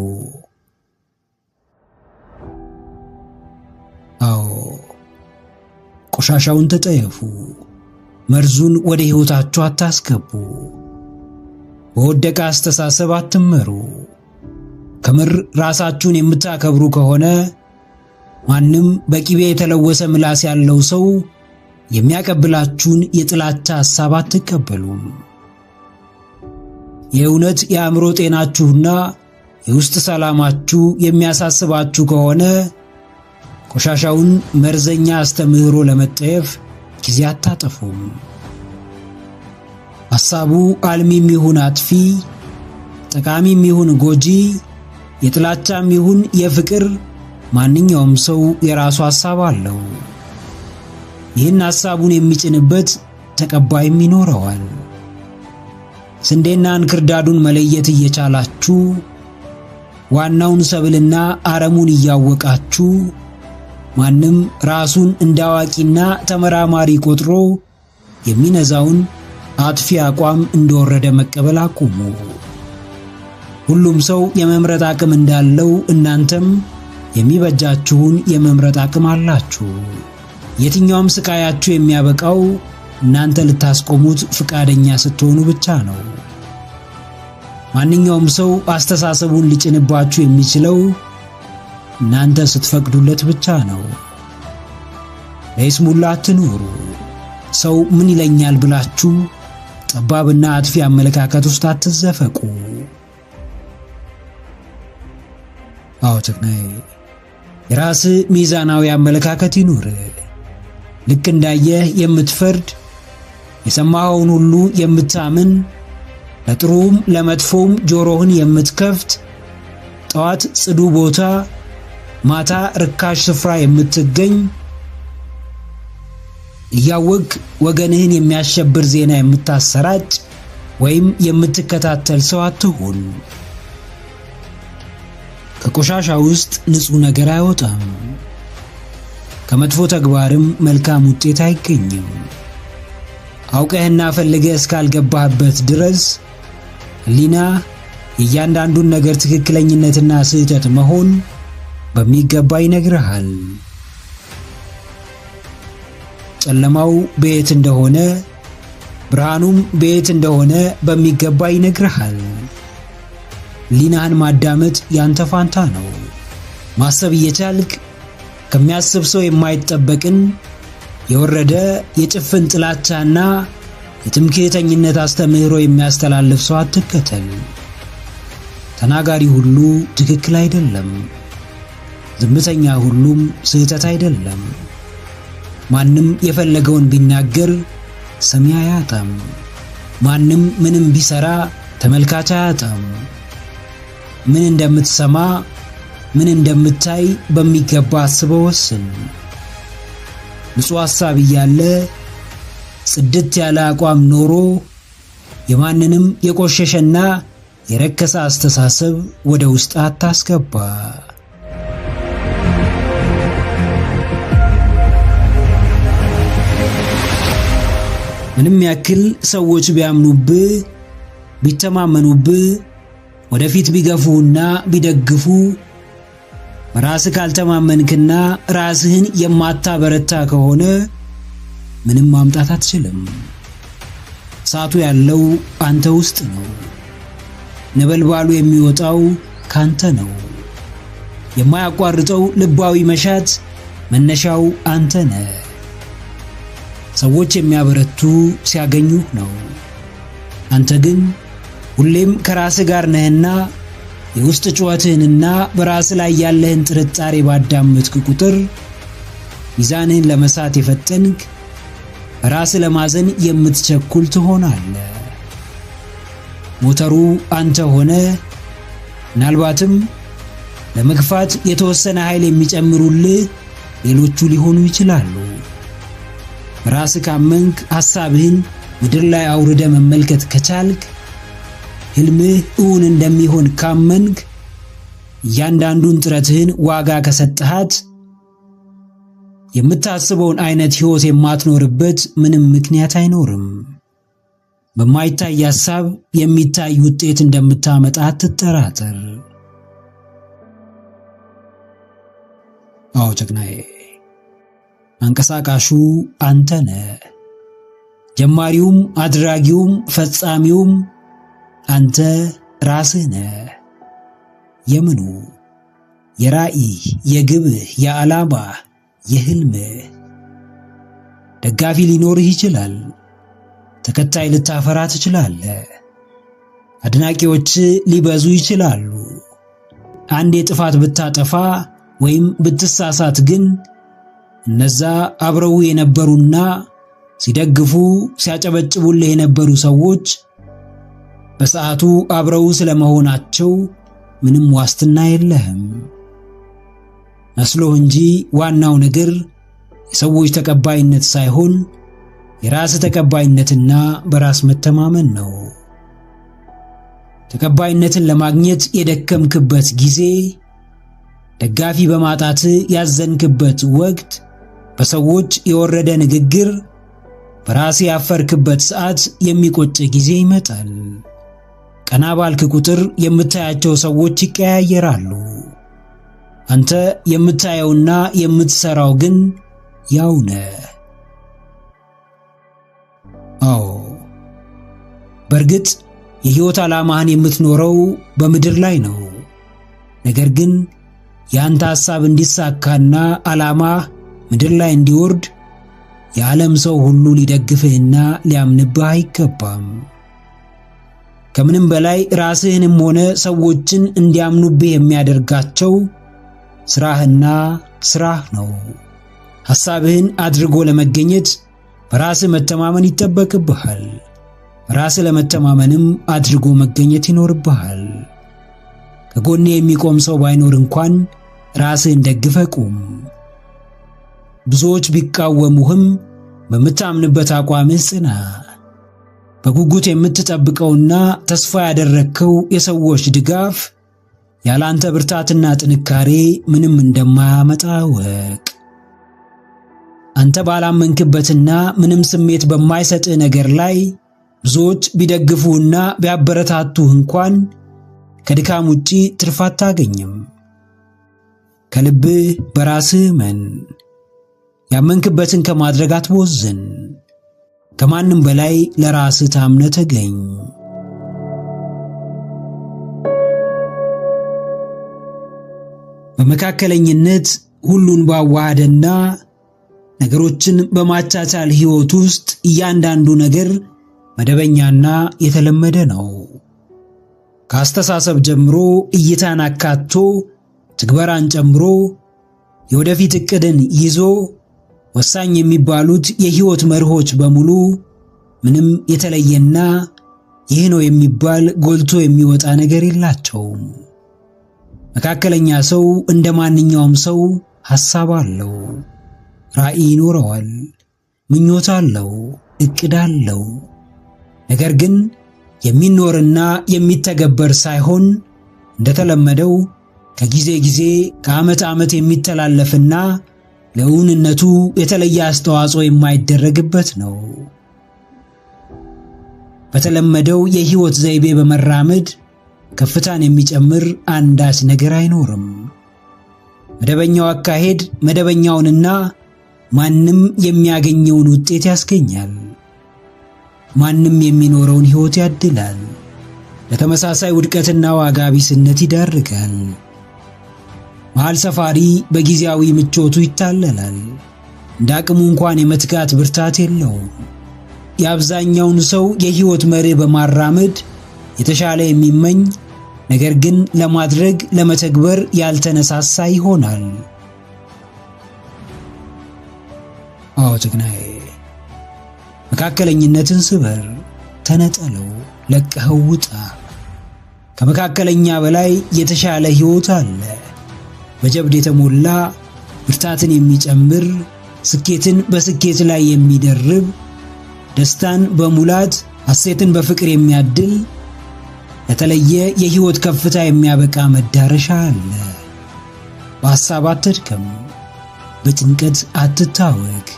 ቆሻሻውን ተጠየፉ። መርዙን ወደ ሕይወታችሁ አታስገቡ። በወደቀ አስተሳሰብ አትመሩ። ከምር ራሳችሁን የምታከብሩ ከሆነ ማንም በቂቤ የተለወሰ ምላስ ያለው ሰው የሚያቀብላችሁን የጥላቻ ሐሳብ አትቀበሉም። የእውነት የአእምሮ ጤናችሁና የውስጥ ሰላማችሁ የሚያሳስባችሁ ከሆነ ቆሻሻውን መርዘኛ አስተምህሮ ለመጠየፍ ጊዜ አታጠፉም። ሐሳቡ አልሚም ይሁን አጥፊ፣ ጠቃሚም ይሁን ጎጂ፣ የጥላቻም ይሁን የፍቅር፣ ማንኛውም ሰው የራሱ ሐሳብ አለው። ይህን ሐሳቡን የሚጭንበት ተቀባይም ይኖረዋል። ስንዴና እንክርዳዱን መለየት እየቻላችሁ ዋናውን ሰብልና አረሙን እያወቃችሁ ማንም ራሱን እንደ አዋቂና ተመራማሪ ቆጥሮ የሚነዛውን አጥፊ አቋም እንደወረደ መቀበል አቁሙ። ሁሉም ሰው የመምረጥ አቅም እንዳለው እናንተም የሚበጃችሁን የመምረጥ አቅም አላችሁ። የትኛውም ስቃያችሁ የሚያበቃው እናንተ ልታስቆሙት ፍቃደኛ ስትሆኑ ብቻ ነው። ማንኛውም ሰው አስተሳሰቡን ሊጭንባችሁ የሚችለው እናንተ ስትፈቅዱለት ብቻ ነው። ለይስሙላ አትኑሩ። ሰው ምን ይለኛል ብላችሁ ጠባብና አጥፊ አመለካከት ውስጥ አትዘፈቁ። ተክናይ የራስህ ሚዛናዊ አመለካከት ይኑር። ልክ እንዳየህ የምትፈርድ፣ የሰማኸውን ሁሉ የምታምን፣ ለጥሩም ለመጥፎም ጆሮህን የምትከፍት፣ ጠዋት ጽዱ ቦታ ማታ ርካሽ ስፍራ የምትገኝ፣ እያወቅ ወገንህን የሚያሸብር ዜና የምታሰራጭ ወይም የምትከታተል ሰው አትሁን። ከቆሻሻ ውስጥ ንጹህ ነገር አይወጣም። ከመጥፎ ተግባርም መልካም ውጤት አይገኝም። አውቀህና ፈልገህ እስካልገባህበት ድረስ ሕሊና የእያንዳንዱን ነገር ትክክለኝነትና ስህተት መሆን በሚገባ ይነግርሃል። ጨለማው በየት እንደሆነ ብርሃኑም በየት እንደሆነ በሚገባ ይነግርሃል። ሕሊናህን ማዳመጥ ያንተ ፋንታ ነው። ማሰብ እየቻልክ ከሚያስብ ሰው የማይጠበቅን የወረደ የጭፍን ጥላቻና የትምክህተኝነት አስተምህሮ የሚያስተላልፍ ሰው አትከተል። ተናጋሪ ሁሉ ትክክል አይደለም። ዝምተኛ ሁሉም ስህተት አይደለም። ማንም የፈለገውን ቢናገር ሰሚ አያጣም። ማንም ምንም ቢሰራ ተመልካች አያጣም። ምን እንደምትሰማ ምን እንደምታይ በሚገባ አስበው ወስን። ንጹህ ሐሳብ እያለ ጽድት ያለ አቋም ኖሮ የማንንም የቆሸሸና የረከሰ አስተሳሰብ ወደ ውስጥ አታስገባ። ምንም ያክል ሰዎች ቢያምኑብህ ቢተማመኑብህ ወደፊት ቢገፉና ቢደግፉ በራስህ ካልተማመንክና ራስህን የማታበረታ ከሆነ ምንም ማምጣት አትችልም። እሳቱ ያለው አንተ ውስጥ ነው። ነበልባሉ የሚወጣው ካንተ ነው። የማያቋርጠው ልባዊ መሻት መነሻው አንተ ነህ። ሰዎች የሚያበረቱ ሲያገኙህ ነው። አንተ ግን ሁሌም ከራስህ ጋር ነህና የውስጥ ጩኸትህንና በራስህ ላይ ያለህን ጥርጣሬ ባዳመጥክ ቁጥር ሚዛንህን ለመሳት የፈጠንክ በራስህ ለማዘን የምትቸኩል ትሆናለህ። ሞተሩ አንተ ሆነ ምናልባትም ለመግፋት የተወሰነ ኃይል የሚጨምሩልህ ሌሎቹ ሊሆኑ ይችላሉ። በራስህ ካመንክ ሐሳብህን ምድር ላይ አውርደ መመልከት ከቻልክ ህልምህ እውን እንደሚሆን ካመንክ እያንዳንዱን ጥረትህን ዋጋ ከሰጠሃት የምታስበውን አይነት ህይወት የማትኖርበት ምንም ምክንያት አይኖርም። በማይታይ ሐሳብ የሚታይ ውጤት እንደምታመጣ አትጠራጠር። አዎ ጀግናዬ፣ አንቀሳቃሹ አንተ ነህ። ጀማሪውም አድራጊውም ፈጻሚውም አንተ ራስህ ነህ። የምኑ የራእይ የግብህ የዓላማ የህልምህ ደጋፊ ሊኖርህ ይችላል። ተከታይ ልታፈራ ትችላለህ። አድናቂዎች ሊበዙ ይችላሉ። አንዴ ጥፋት ብታጠፋ ወይም ብትሳሳት ግን እነዛ አብረው የነበሩና ሲደግፉ ሲያጨበጭቡልህ የነበሩ ሰዎች በሰዓቱ አብረው ስለመሆናቸው ምንም ዋስትና የለህም። መስሎህ እንጂ ዋናው ነገር የሰዎች ተቀባይነት ሳይሆን የራስ ተቀባይነትና በራስ መተማመን ነው። ተቀባይነትን ለማግኘት የደከምክበት ጊዜ፣ ደጋፊ በማጣት ያዘንክበት ወቅት፣ በሰዎች የወረደ ንግግር፣ በራስ ያፈርክበት ሰዓት የሚቆጭ ጊዜ ይመጣል። ቀና ባልክ ቁጥር የምታያቸው ሰዎች ይቀያየራሉ። አንተ የምታየውና የምትሰራው ግን ያው ነህ። አዎ በእርግጥ የህይወት ዓላማህን የምትኖረው በምድር ላይ ነው። ነገር ግን ያንተ ሐሳብ እንዲሳካና ዓላማህ ምድር ላይ እንዲወርድ የዓለም ሰው ሁሉ ሊደግፍህና ሊያምንብህ አይገባም። ከምንም በላይ ራስህንም ሆነ ሰዎችን እንዲያምኑብህ የሚያደርጋቸው ስራህና ስራህ ነው። ሐሳብህን አድርጎ ለመገኘት በራስህ መተማመን ይጠበቅብሃል። ራስህ ለመተማመንም አድርጎ መገኘት ይኖርብሃል። ከጎኔ የሚቆም ሰው ባይኖር እንኳን ራስህን ደግፈህ ቁም። ብዙዎች ቢቃወሙህም በምታምንበት አቋምህ ጽና። በጉጉት የምትጠብቀውና ተስፋ ያደረግከው የሰዎች ድጋፍ ያላንተ ብርታትና ጥንካሬ ምንም እንደማያመጣ ወቅ። አንተ ባላመንክበትና ምንም ስሜት በማይሰጥህ ነገር ላይ ብዙዎች ቢደግፉህና ቢያበረታቱህ እንኳን ከድካም ውጪ ትርፍ አታገኝም። ከልብህ በራስህ መን። ያመንክበትን ከማድረግ አትቦዝን። ከማንም በላይ ለራስህ ታምነህ ተገኝ። በመካከለኝነት ሁሉን ባዋሃደና ነገሮችን በማቻቻል ሕይወት ውስጥ እያንዳንዱ ነገር መደበኛና የተለመደ ነው። ከአስተሳሰብ ጀምሮ እይታን አካቶ ትግበራን ጨምሮ የወደፊት ዕቅድን ይዞ ወሳኝ የሚባሉት የህይወት መርሆች በሙሉ ምንም የተለየና ይህ ነው የሚባል ጎልቶ የሚወጣ ነገር የላቸውም። መካከለኛ ሰው እንደማንኛውም ሰው ሐሳብ አለው፣ ራዕይ ይኖረዋል፣ ምኞት አለው፣ እቅድ አለው። ነገር ግን የሚኖርና የሚተገበር ሳይሆን እንደተለመደው ከጊዜ ጊዜ ከዓመት ዓመት የሚተላለፍና ለእውነቱ የተለየ አስተዋጽኦ የማይደረግበት ነው። በተለመደው የህይወት ዘይቤ በመራመድ ከፍታን የሚጨምር አንዳች ነገር አይኖርም። መደበኛው አካሄድ መደበኛውንና ማንም የሚያገኘውን ውጤት ያስገኛል። ማንም የሚኖረውን ህይወት ያድላል፣ ለተመሳሳይ ውድቀትና ዋጋ ቢስነት ይዳርጋል። መሃል ሰፋሪ በጊዜያዊ ምቾቱ ይታለላል፣ እንደ አቅሙ እንኳን የመትጋት ብርታት የለውም። የአብዛኛውን ሰው የህይወት መርህ በማራመድ የተሻለ የሚመኝ ነገር ግን ለማድረግ ለመተግበር ያልተነሳሳ ይሆናል። አዎ ጀግናዬ፣ መካከለኝነትን ስበር፣ ተነጠለው፣ ለቀኸው ውጣ። ከመካከለኛ በላይ የተሻለ ህይወት አለ። በጀብድ የተሞላ ብርታትን የሚጨምር፣ ስኬትን በስኬት ላይ የሚደርብ፣ ደስታን በሙላት ሐሴትን በፍቅር የሚያድል፣ ለተለየ የህይወት ከፍታ የሚያበቃ መዳረሻ አለ። በሐሳብ አትድከም፣ በጭንቀት አትታወክ።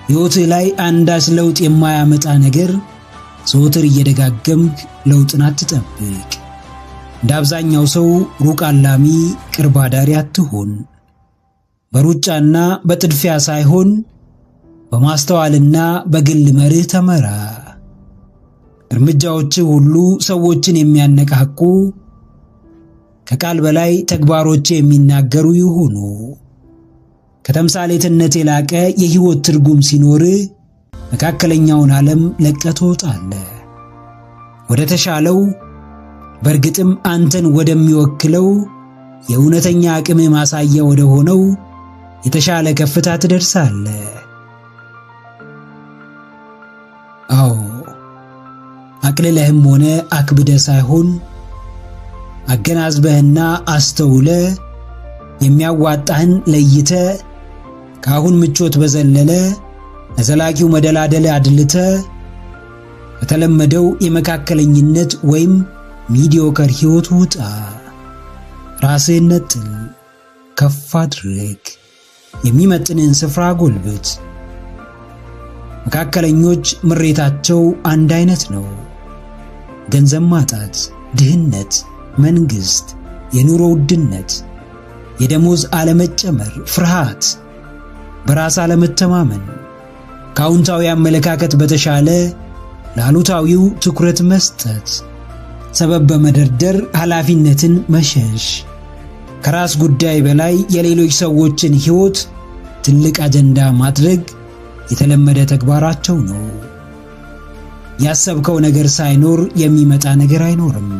ሕይወትህ ላይ አንዳች ለውጥ የማያመጣ ነገር ዘወትር እየደጋገምክ ለውጥን አትጠብቅ። እንደ አብዛኛው ሰው ሩቅ አላሚ ቅርብ አዳሪ አትሁን። በሩጫና በጥድፊያ ሳይሆን በማስተዋልና በግል መርህ ተመራ። እርምጃዎች ሁሉ ሰዎችን የሚያነቃቁ፣ ከቃል በላይ ተግባሮች የሚናገሩ ይሁኑ። ከተምሳሌትነት የላቀ የህይወት ትርጉም ሲኖር መካከለኛውን ዓለም ለቀህ ትወጣለህ። ወደ ተሻለው በእርግጥም አንተን ወደሚወክለው የእውነተኛ አቅም ማሳያ ወደ ሆነው የተሻለ ከፍታ ትደርሳለህ። አዎ አቅልለህም ሆነ አክብደህ ሳይሆን አገናዝበህና አስተውለህ የሚያዋጣህን ለይተህ ከአሁን ምቾት በዘለለ ለዘላቂው መደላደል አድልተህ በተለመደው የመካከለኝነት ወይም ሚዲዮከር ህይወት ውጣ። ራስህን ነጥል፣ ከፍ አድርግ፣ የሚመጥንን ስፍራ ጎልብት። መካከለኞች ምሬታቸው አንድ አይነት ነው። ገንዘብ ማጣት፣ ድህነት፣ መንግስት፣ የኑሮ ውድነት፣ የደሞዝ አለመጨመር፣ ፍርሃት፣ በራስ አለመተማመን፣ ከአዎንታዊ አመለካከት በተሻለ ለአሉታዊው ትኩረት መስጠት፣ ሰበብ በመደርደር ኃላፊነትን መሸሽ፣ ከራስ ጉዳይ በላይ የሌሎች ሰዎችን ህይወት ትልቅ አጀንዳ ማድረግ የተለመደ ተግባራቸው ነው። ያሰብከው ነገር ሳይኖር የሚመጣ ነገር አይኖርም።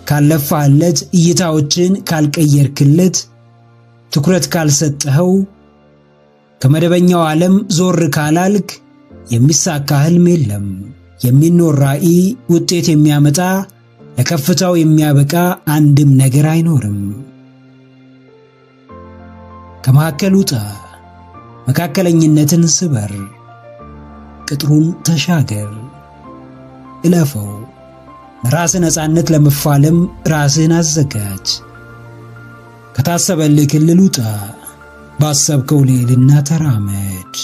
ካለፈለት እይታዎችን ካልቀየርክለት፣ ትኩረት ካልሰጠኸው፣ ከመደበኛው ዓለም ዞር ካላልክ የሚሳካ ህልም የለም። የሚኖር ራዕይ፣ ውጤት የሚያመጣ ለከፍታው የሚያበቃ አንድም ነገር አይኖርም። ከመካከል ውጣ፣ መካከለኝነትን ስበር፣ ቅጥሩን ተሻገር፣ እለፈው። ራስ ነፃነት ለመፋለም ራስህን አዘጋጅ። ከታሰበልህ ክልል ውጣ፣ ባሰብከው ልዕልና ተራመድ።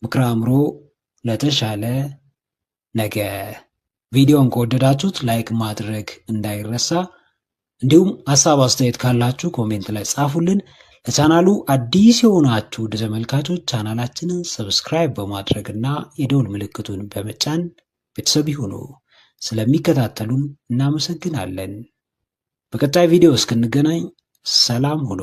ምክረ አእምሮ ለተሻለ ነገ። ቪዲዮን ከወደዳችሁት ላይክ ማድረግ እንዳይረሳ፣ እንዲሁም ሐሳብ አስተያየት ካላችሁ ኮሜንት ላይ ጻፉልን። ለቻናሉ አዲስ የሆናችሁ ውድ ተመልካቾች ቻናላችንን ሰብስክራይብ በማድረግና የደውል ምልክቱን በመጫን ቤተሰብ ይሁኑ። ስለሚከታተሉን እናመሰግናለን። በቀጣይ ቪዲዮ እስክንገናኝ ሰላም ሁኑ።